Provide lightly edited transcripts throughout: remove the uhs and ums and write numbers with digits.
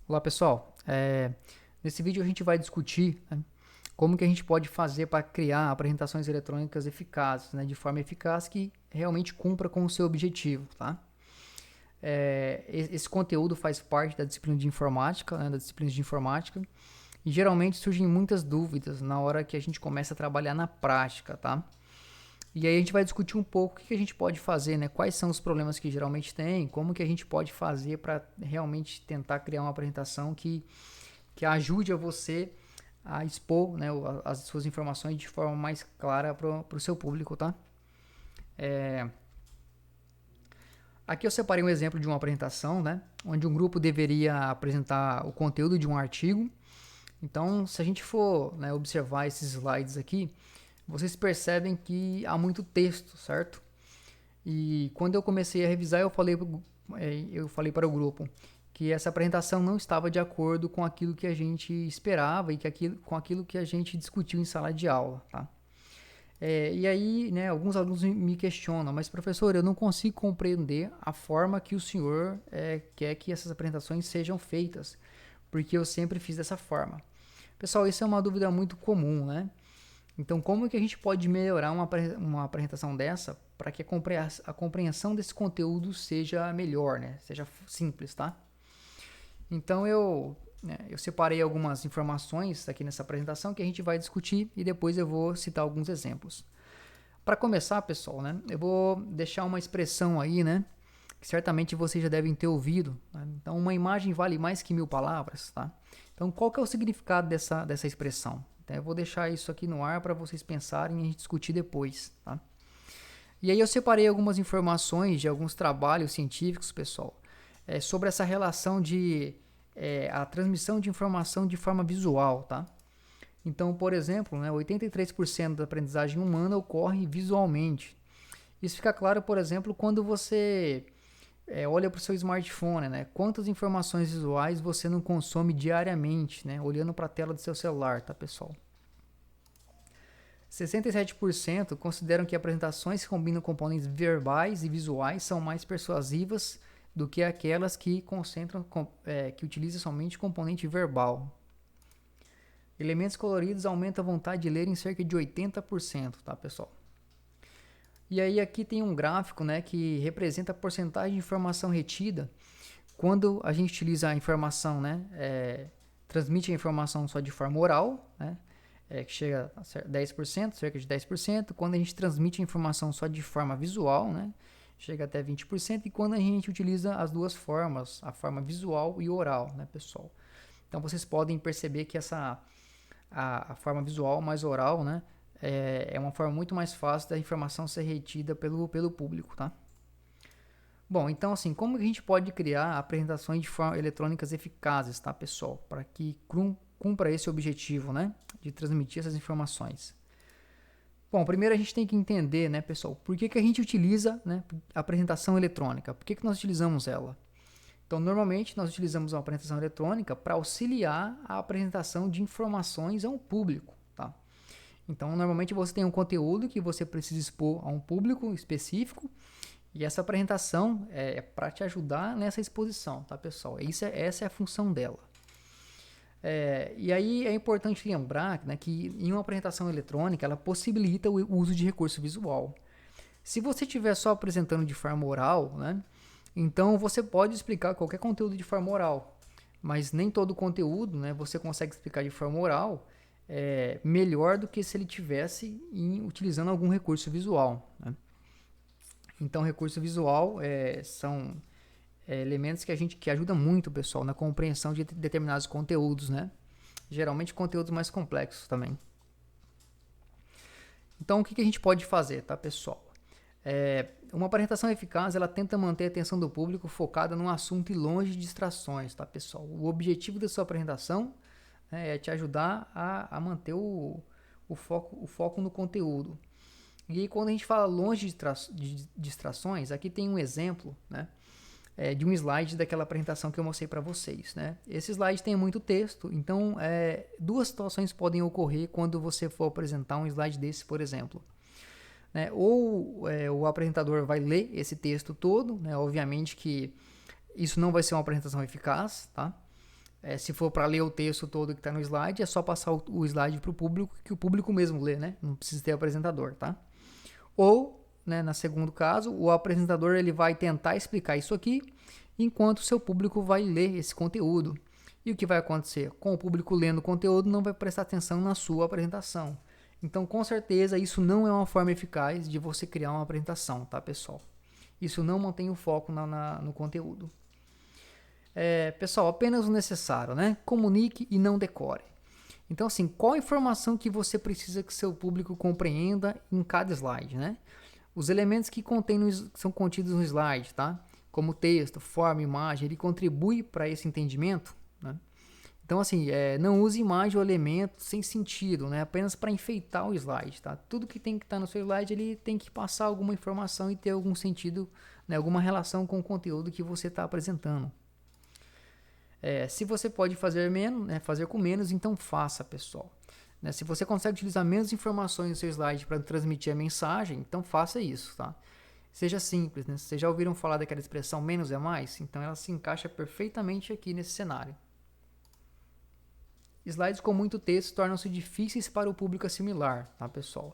Olá pessoal, nesse vídeo a gente vai discutir, né, como que a gente pode fazer para criar apresentações eletrônicas eficazes, né, de forma eficaz que realmente cumpra com o seu objetivo, tá? Esse conteúdo faz parte da disciplina de informática, né, das disciplinas de informática, e geralmente surgem muitas dúvidas na hora que a gente começa a trabalhar na prática, tá? E aí a gente vai discutir um pouco o que a gente pode fazer, né? Quais são os problemas que geralmente tem, como que a gente pode fazer para realmente tentar criar uma apresentação que ajude a você a expor, né, as suas informações de forma mais clara para o seu público, tá? Aqui eu separei um exemplo de uma apresentação, né, onde um grupo deveria apresentar o conteúdo de um artigo. Então, se a gente for, né, observar esses slides aqui, vocês percebem que há muito texto, certo? E quando eu comecei a revisar, eu falei para o grupo que essa apresentação não estava de acordo com aquilo que a gente esperava e com aquilo que a gente discutiu em sala de aula, tá? E aí, né, alguns alunos me questionam, mas professor, eu não consigo compreender a forma que o senhor quer que essas apresentações sejam feitas, porque eu sempre fiz dessa forma. Pessoal, isso é uma dúvida muito comum, né? Então, como que a gente pode melhorar uma apresentação dessa para que a compreensão desse conteúdo seja melhor, né? Seja simples, tá? Então, eu separei algumas informações aqui nessa apresentação que a gente vai discutir e depois eu vou citar alguns exemplos. Para começar, pessoal, né? Eu vou deixar uma expressão aí, né? Que certamente vocês já devem ter ouvido. Né? Então, uma imagem vale mais que 1000 palavras, tá? Então, qual que é o significado dessa expressão? Então, eu vou deixar isso aqui no ar para vocês pensarem e a gente discutir depois, tá? E aí eu separei algumas informações de alguns trabalhos científicos, pessoal, sobre essa relação de a transmissão de informação de forma visual, tá? Então, por exemplo, né, 83% da aprendizagem humana ocorre visualmente. Isso fica claro, por exemplo, quando você olha para o seu smartphone, né? Quantas informações visuais você não consome diariamente, né? Olhando para a tela do seu celular, tá, pessoal? 67% consideram que apresentações que combinam componentes verbais e visuais são mais persuasivas do que aquelas que que utilizam somente componente verbal. Elementos coloridos aumentam a vontade de ler em cerca de 80%, tá, pessoal? E aí aqui tem um gráfico, né, que representa a porcentagem de informação retida quando a gente utiliza a informação, né, transmite a informação só de forma oral, né, que chega a 10%, cerca de 10%, quando a gente transmite a informação só de forma visual, né, chega até 20%, e quando a gente utiliza as duas formas, a forma visual e oral, né, pessoal? Então vocês podem perceber que a forma visual mais oral, né, é uma forma muito mais fácil da informação ser retida pelo público, tá? Bom, então assim, como a gente pode criar apresentações de forma eletrônicas eficazes, tá, pessoal? Para que cumpra esse objetivo, né, de transmitir essas informações. Bom, primeiro a gente tem que entender, né, pessoal, por que a gente utiliza, né, a apresentação eletrônica? Por que nós utilizamos ela? Então, normalmente nós utilizamos uma apresentação eletrônica para auxiliar a apresentação de informações a um público, tá? Então, normalmente você tem um conteúdo que você precisa expor a um público específico e essa apresentação é para te ajudar nessa exposição, tá, pessoal? Essa é a função dela. E aí é importante lembrar, né, que em uma apresentação eletrônica ela possibilita o uso de recurso visual. Se você estiver só apresentando de forma oral, né, então você pode explicar qualquer conteúdo de forma oral, mas nem todo conteúdo, né, você consegue explicar de forma oral melhor do que se ele tivesse utilizando algum recurso visual, né? Então, recurso visual são elementos que ajudam muito o pessoal na compreensão de determinados conteúdos, né? Geralmente conteúdos mais complexos também. Então, o que a gente pode fazer, tá, pessoal? Uma apresentação eficaz, ela tenta manter a atenção do público focada num assunto e longe de distrações, tá, pessoal? O objetivo da sua apresentação é te ajudar a manter o foco no conteúdo. E aí, quando a gente fala longe de distrações, aqui tem um exemplo, né, de um slide daquela apresentação que eu mostrei para vocês, né? Esse slide tem muito texto, então duas situações podem ocorrer quando você for apresentar um slide desse, por exemplo. Né? Ou o apresentador vai ler esse texto todo, né? Obviamente que isso não vai ser uma apresentação eficaz, tá? Se for para ler o texto todo que está no slide, é só passar o slide para o público, que o público mesmo lê, né? Não precisa ter apresentador, tá? Ou, né, no segundo caso, o apresentador ele vai tentar explicar isso aqui, enquanto o seu público vai ler esse conteúdo. E o que vai acontecer? Com o público lendo o conteúdo, não vai prestar atenção na sua apresentação. Então, com certeza, isso não é uma forma eficaz de você criar uma apresentação, tá, pessoal? Isso não mantém o foco no conteúdo. Pessoal, apenas o necessário, né? Comunique e não decore. Então, assim, qual a informação que você precisa que seu público compreenda em cada slide, né? Os elementos que são contidos no slide, tá? Como texto, forma, imagem, ele contribui para esse entendimento, né? Então, assim, não use imagem ou elemento sem sentido, né? Apenas para enfeitar o slide, tá? Tudo que tem que estar no seu slide, ele tem que passar alguma informação e ter algum sentido, né? Alguma relação com o conteúdo que você está apresentando. Se você pode fazer menos, né, fazer com menos, então faça, pessoal. Né, se você consegue utilizar menos informações no seu slide para transmitir a mensagem, então faça isso, tá? Seja simples, né? Vocês já ouviram falar daquela expressão menos é mais? Então ela se encaixa perfeitamente aqui nesse cenário. Slides com muito texto tornam-se difíceis para o público assimilar, tá, pessoal?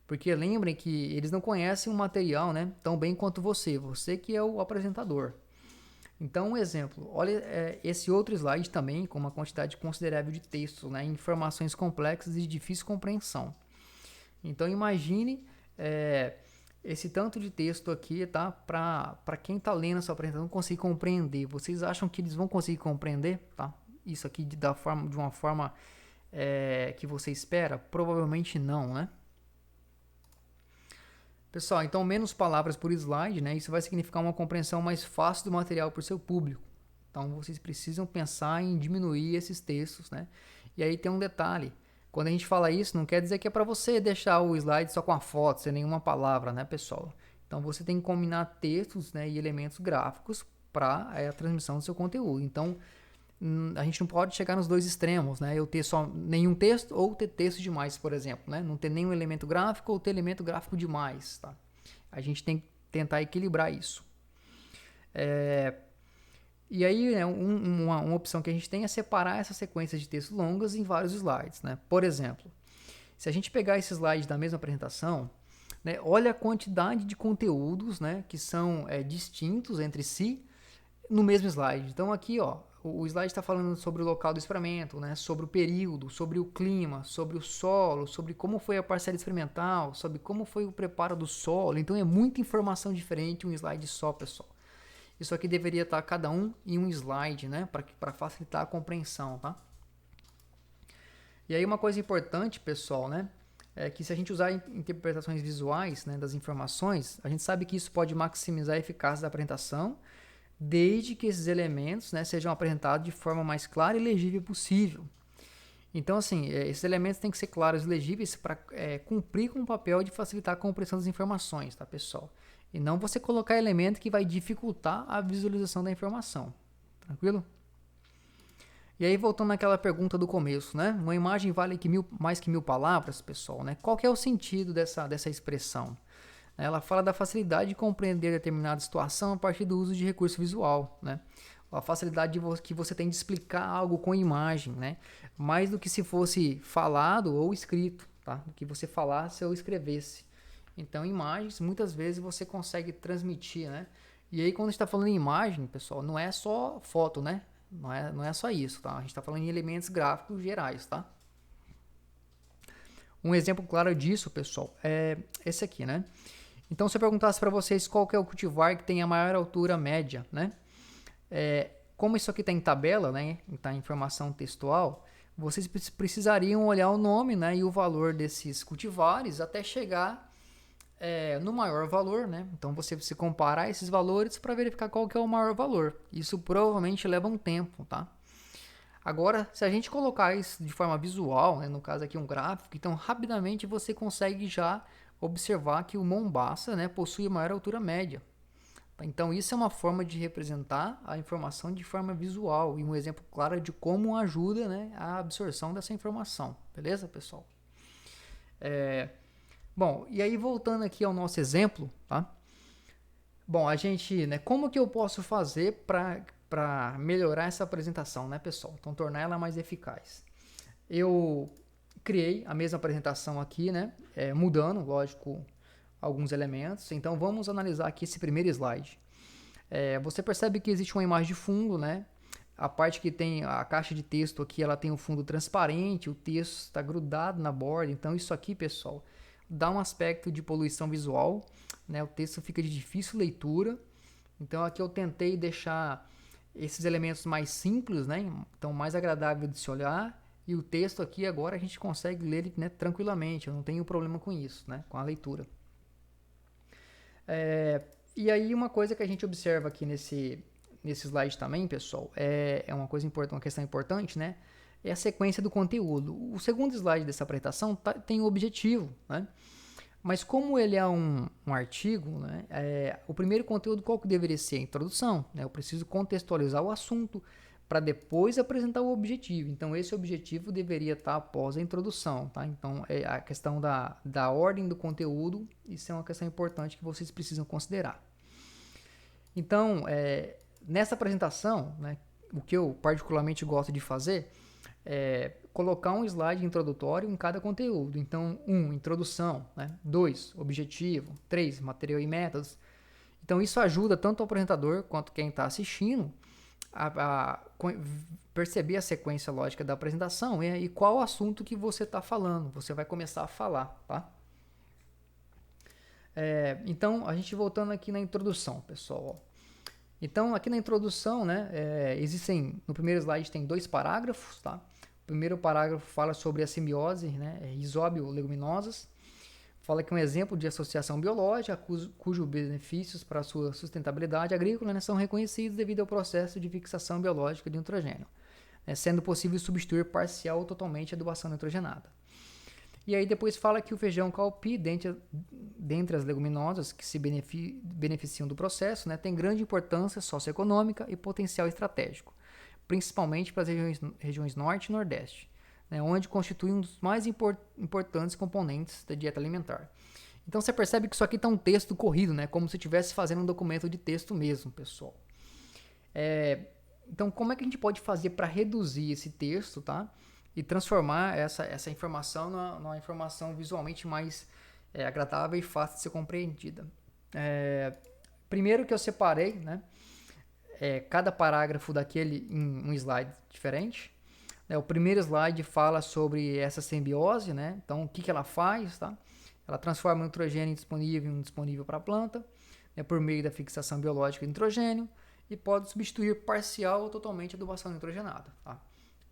Porque lembrem que eles não conhecem o material, né, tão bem quanto você que é o apresentador. Então, um exemplo, olha esse outro slide também com uma quantidade considerável de textos, né, informações complexas e de difícil compreensão. Então, imagine esse tanto de texto aqui, tá, para quem está lendo essa apresentação conseguir compreender. Vocês acham que eles vão conseguir compreender, tá? Isso aqui de uma forma que você espera? Provavelmente não, né? Pessoal, então menos palavras por slide, né? Isso vai significar uma compreensão mais fácil do material para o seu público. Então vocês precisam pensar em diminuir esses textos, né? E aí tem um detalhe. Quando a gente fala isso, não quer dizer que é para você deixar o slide só com a foto, sem nenhuma palavra, né, pessoal? Então você tem que combinar textos, né, e elementos gráficos para a transmissão do seu conteúdo. Então a gente não pode chegar nos dois extremos, né? Eu ter só nenhum texto ou ter texto demais, por exemplo, né? Não ter nenhum elemento gráfico ou ter elemento gráfico demais, tá? A gente tem que tentar equilibrar isso. E aí, né, uma opção que a gente tem é separar essas sequências de texto longas em vários slides, né? Por exemplo, se a gente pegar esse slide da mesma apresentação, né, olha a quantidade de conteúdos, né, que são distintos entre si no mesmo slide. Então aqui, ó, o slide está falando sobre o local do experimento, né, sobre o período, sobre o clima, sobre o solo, sobre como foi a parcela experimental, sobre como foi o preparo do solo. Então é muita informação diferente em um slide só, pessoal. Isso aqui deveria estar cada um em um slide, né, para facilitar a compreensão, tá? E aí uma coisa importante, pessoal, né, é que se a gente usar interpretações visuais, né, das informações, a gente sabe que isso pode maximizar a eficácia da apresentação, desde que esses elementos, né, sejam apresentados de forma mais clara e legível possível. Então, assim, esses elementos têm que ser claros e legíveis para cumprir com o papel de facilitar a compreensão das informações, tá, pessoal? E não você colocar elemento que vai dificultar a visualização da informação. Tranquilo? E aí, voltando naquela pergunta do começo, né? Uma imagem vale mais que 1000 palavras, pessoal, né? Qual que é o sentido dessa expressão? Ela fala da facilidade de compreender determinada situação a partir do uso de recurso visual, né? A facilidade que você tem de explicar algo com imagem, né? Mais do que se fosse falado ou escrito, tá? Do que você falasse ou escrevesse. Então, imagens, muitas vezes você consegue transmitir, né? E aí, quando a gente está falando em imagem, pessoal, não é só foto, né? Não é só isso, tá? A gente está falando em elementos gráficos gerais, tá? Um exemplo claro disso, pessoal, é esse aqui, né? Então, se eu perguntasse para vocês qual que é o cultivar que tem a maior altura média, né? Como isso aqui está em tabela, né? Está em informação textual, vocês precisariam olhar o nome, né? E o valor desses cultivares até chegar no maior valor, né? Então, você precisa comparar esses valores para verificar qual que é o maior valor. Isso provavelmente leva um tempo, tá? Agora, se a gente colocar isso de forma visual, né? No caso aqui um gráfico, então rapidamente você consegue já observar que o Mombasa, né, possui a maior altura média. Então isso é uma forma de representar a informação de forma visual e um exemplo claro de como ajuda, né, a absorção dessa informação. Beleza, pessoal? Bom, e aí voltando aqui ao nosso exemplo, tá? Bom, a gente, né, como que eu posso fazer para melhorar essa apresentação, né, pessoal? Então, tornar ela mais eficaz. Eu criei a mesma apresentação aqui, né, mudando, lógico, alguns elementos. Então, vamos analisar aqui esse primeiro slide. Você percebe que existe uma imagem de fundo, né? A parte que tem a caixa de texto aqui, ela tem um fundo transparente, o texto está grudado na borda. Então, isso aqui, pessoal, dá um aspecto de poluição visual, né? O texto fica de difícil leitura. Então, aqui eu tentei deixar esses elementos mais simples, né? Então, mais agradável de se olhar. E o texto aqui agora a gente consegue ler ele, né, tranquilamente. Eu não tenho problema com isso, né? Com a leitura. E aí uma coisa que a gente observa aqui nesse slide também, pessoal, é uma coisa importante, uma questão importante, né? É a sequência do conteúdo. O segundo slide dessa apresentação tem o objetivo, né? Mas como ele é um artigo, né? O primeiro conteúdo qual que deveria ser? A introdução, né? Eu preciso contextualizar o assunto para depois apresentar o objetivo. Então, esse objetivo deveria estar após a introdução, tá? Então, a questão da ordem do conteúdo, isso é uma questão importante que vocês precisam considerar. Então, nessa apresentação, né, o que eu particularmente gosto de fazer é colocar um slide introdutório em cada conteúdo. Então, 1, introdução, né? 2, objetivo, 3, material e métodos. Então, isso ajuda tanto o apresentador quanto quem está assistindo a perceber a sequência lógica da apresentação e qual assunto que você está falando. Você vai começar a falar, tá? Então, a gente voltando aqui na introdução, pessoal. Então, aqui na introdução, né, no primeiro slide tem 2 parágrafos, tá? O primeiro parágrafo fala sobre a simbiose, né, rhizóbio-leguminosas. Fala que é um exemplo de associação biológica cujos benefícios para a sua sustentabilidade agrícola, né, são reconhecidos devido ao processo de fixação biológica de nitrogênio, né, sendo possível substituir parcial ou totalmente a adubação nitrogenada. E aí depois fala que o feijão caupi, dentre as leguminosas que se beneficiam do processo, né, tem grande importância socioeconômica e potencial estratégico, principalmente para as regiões norte e nordeste, né, onde constitui um dos mais importantes componentes da dieta alimentar. Então você percebe que isso aqui está um texto corrido, né, como se estivesse fazendo um documento de texto mesmo, pessoal. Então como é que a gente pode fazer para reduzir esse texto, tá? E transformar essa informação numa informação visualmente mais agradável e fácil de ser compreendida. Primeiro que eu separei, né, cada parágrafo daquele em um slide diferente. O primeiro slide fala sobre essa simbiose, né? Então, o que ela faz, tá? Ela transforma o nitrogênio disponível em um disponível para a planta, né, por meio da fixação biológica de nitrogênio e pode substituir parcial ou totalmente a adubação nitrogenada, tá?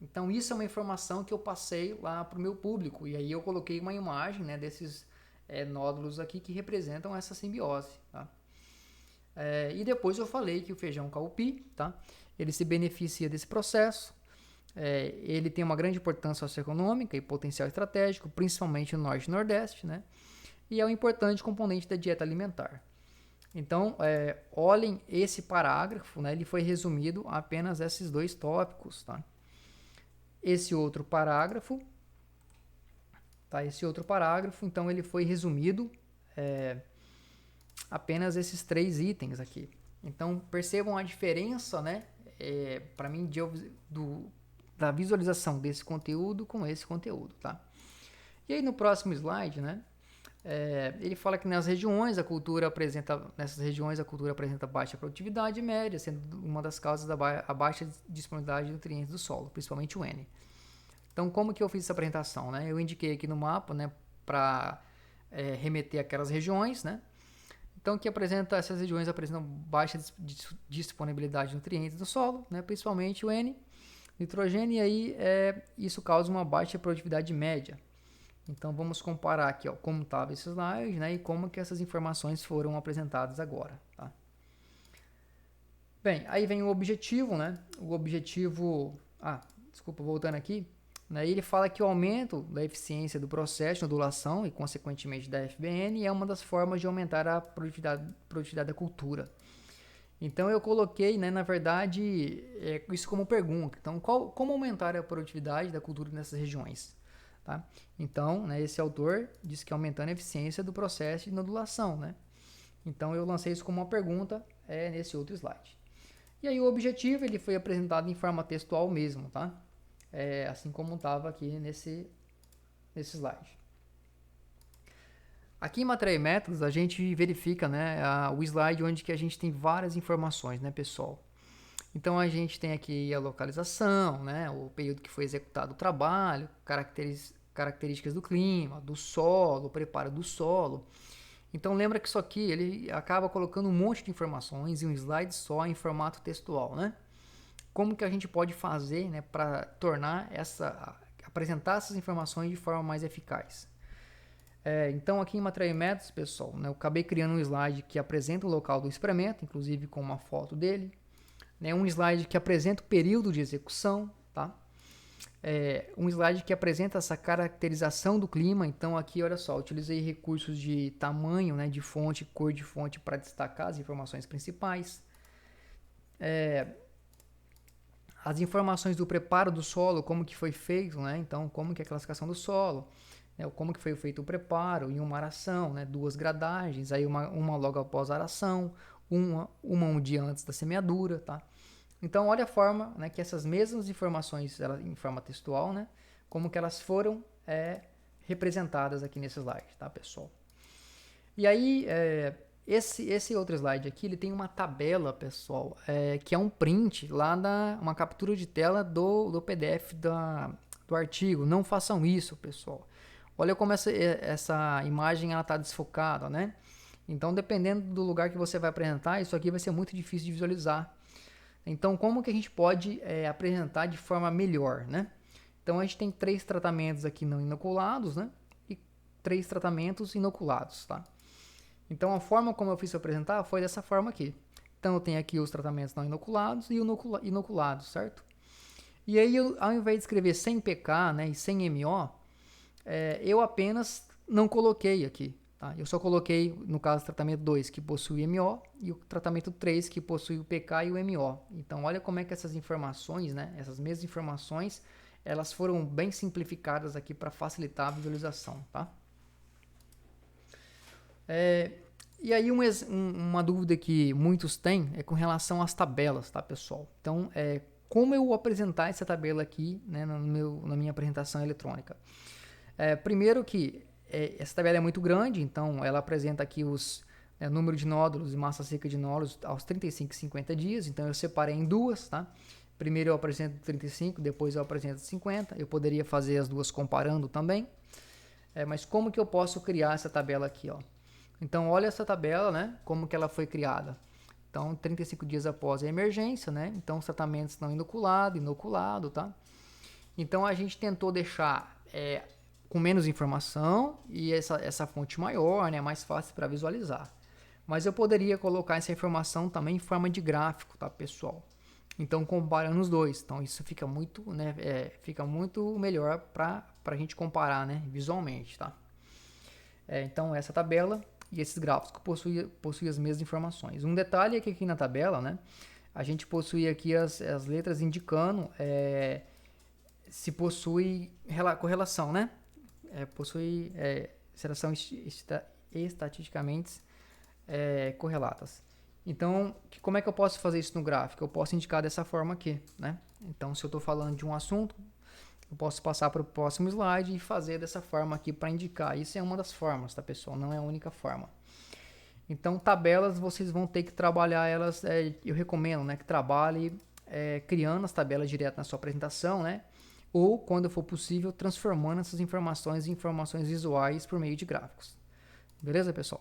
Então, isso é uma informação que eu passei lá para o meu público e aí eu coloquei uma imagem, né, desses nódulos aqui que representam essa simbiose, tá? E depois eu falei que o feijão caupi, tá? Ele se beneficia desse processo. Ele tem uma grande importância socioeconômica e potencial estratégico, principalmente no Norte e Nordeste, né? E é um importante componente da dieta alimentar. Então, olhem esse parágrafo, né? Ele foi resumido a apenas esses 2 tópicos, tá? Esse outro parágrafo, tá? Então, ele foi resumido apenas esses 3 itens aqui. Então, percebam a diferença, né? Para mim, da visualização desse conteúdo com esse conteúdo, tá? E aí no próximo slide, né, ele fala que nessas regiões a cultura apresenta baixa produtividade média, sendo uma das causas a baixa disponibilidade de nutrientes do solo, principalmente o N. Então, como que eu fiz essa apresentação, né? Eu indiquei aqui no mapa, né, para remeter aquelas regiões, né? Então, essas regiões apresentam baixa disponibilidade de nutrientes do solo, né, principalmente o N, nitrogênio, e aí isso causa uma baixa produtividade média. Então vamos comparar aqui, ó, como estava esse slide, né, e como que essas informações foram apresentadas agora, tá? Bem, aí vem o objetivo, né? O objetivo, voltando aqui, né, ele fala que o aumento da eficiência do processo de nodulação e consequentemente da FBN é uma das formas de aumentar a produtividade da cultura. Então eu coloquei, né, na verdade, isso como pergunta. Então, como aumentar a produtividade da cultura nessas regiões? Tá? Então, né, esse autor disse que aumentando a eficiência do processo de nodulação, né? Então eu lancei isso como uma pergunta nesse outro slide. E aí o objetivo ele foi apresentado em forma textual mesmo, tá? Assim como estava aqui nesse slide. Aqui em Matéria e Métodos a gente verifica, né, o slide onde que a gente tem várias informações, né, pessoal? Então a gente tem aqui a localização, né, o período que foi executado o trabalho, características do clima, do solo, o preparo do solo. Então lembra que isso aqui ele acaba colocando um monte de informações em um slide só em formato textual, né? Como que a gente pode fazer, né, para tornar apresentar essas informações de forma mais eficaz? Então aqui em Matéria e Métodos, pessoal, né, eu acabei criando um slide que apresenta o local do experimento, inclusive com uma foto dele, né, um slide que apresenta o período de execução, tá? Um slide que apresenta essa caracterização do clima. Então aqui, olha só, utilizei recursos de tamanho, né, de fonte, cor de fonte para destacar as informações principais. As informações do preparo do solo, como que foi feito, né? Então como que é a classificação do solo, né? Como que foi feito o preparo em uma aração, né? 2 gradagens, aí uma logo após a aração, uma um dia antes da semeadura, tá? Então olha a forma, né, que essas mesmas informações em forma textual, né, como que elas foram representadas aqui nesse slide, tá, pessoal? E aí esse outro slide aqui ele tem uma tabela, pessoal, que é um print lá uma captura de tela do PDF do artigo. Não façam isso, pessoal. Olha como essa imagem ela está desfocada, né? Então dependendo do lugar que você vai apresentar, isso aqui vai ser muito difícil de visualizar. Então, como que a gente pode apresentar de forma melhor, né? Então, a gente tem 3 tratamentos aqui não inoculados, né? E 3 tratamentos inoculados, tá? Então, a forma como eu fiz apresentar foi dessa forma aqui. Então, eu tenho aqui os tratamentos não inoculados e inoculados, certo? E aí, ao invés de escrever sem PK, né, e sem MO, eu apenas não coloquei aqui. Tá? Eu só coloquei, no caso, o tratamento 2, que possui MO, e o tratamento 3, que possui o PK e o MO. Então, olha como é que essas informações, né, essas mesmas informações, elas foram bem simplificadas aqui para facilitar a visualização. Tá? E aí, uma dúvida que muitos têm é com relação às tabelas, tá, pessoal? Então, como eu apresentar essa tabela aqui, né, na minha apresentação eletrônica? Primeiro que essa tabela é muito grande, então ela apresenta aqui os número de nódulos e massa seca de nódulos aos 35 e 50 dias, então eu separei em duas, tá? Primeiro eu apresento 35, depois eu apresento 50, eu poderia fazer as duas comparando também, mas como que eu posso criar essa tabela aqui, ó? Então olha essa tabela, né, como que ela foi criada. Então 35 dias após a emergência, né, então os tratamentos não inoculado, tá? Então a gente tentou deixar com menos informação e essa fonte maior, né, mais fácil para visualizar. Mas eu poderia colocar essa informação também em forma de gráfico, tá, pessoal? Então, comparando os dois. Então, isso fica muito, né, fica muito melhor para a gente comparar, né, visualmente, tá? Então, essa tabela e esses gráficos possuem as mesmas informações. Um detalhe é que aqui na tabela, né, a gente possui aqui as letras indicando se possui correlação, né? Possui seleção estatisticamente correlatas. Então, como é que eu posso fazer isso no gráfico? Eu posso indicar dessa forma aqui, né? Então, se eu estou falando de um assunto, eu posso passar para o próximo slide e fazer dessa forma aqui para indicar. Isso é uma das formas, tá, pessoal? Não é a única forma. Então, tabelas, vocês vão ter que trabalhar elas, eu recomendo, né, que trabalhe criando as tabelas direto na sua apresentação, né? Ou, quando for possível, transformando essas informações em informações visuais por meio de gráficos. Beleza, pessoal?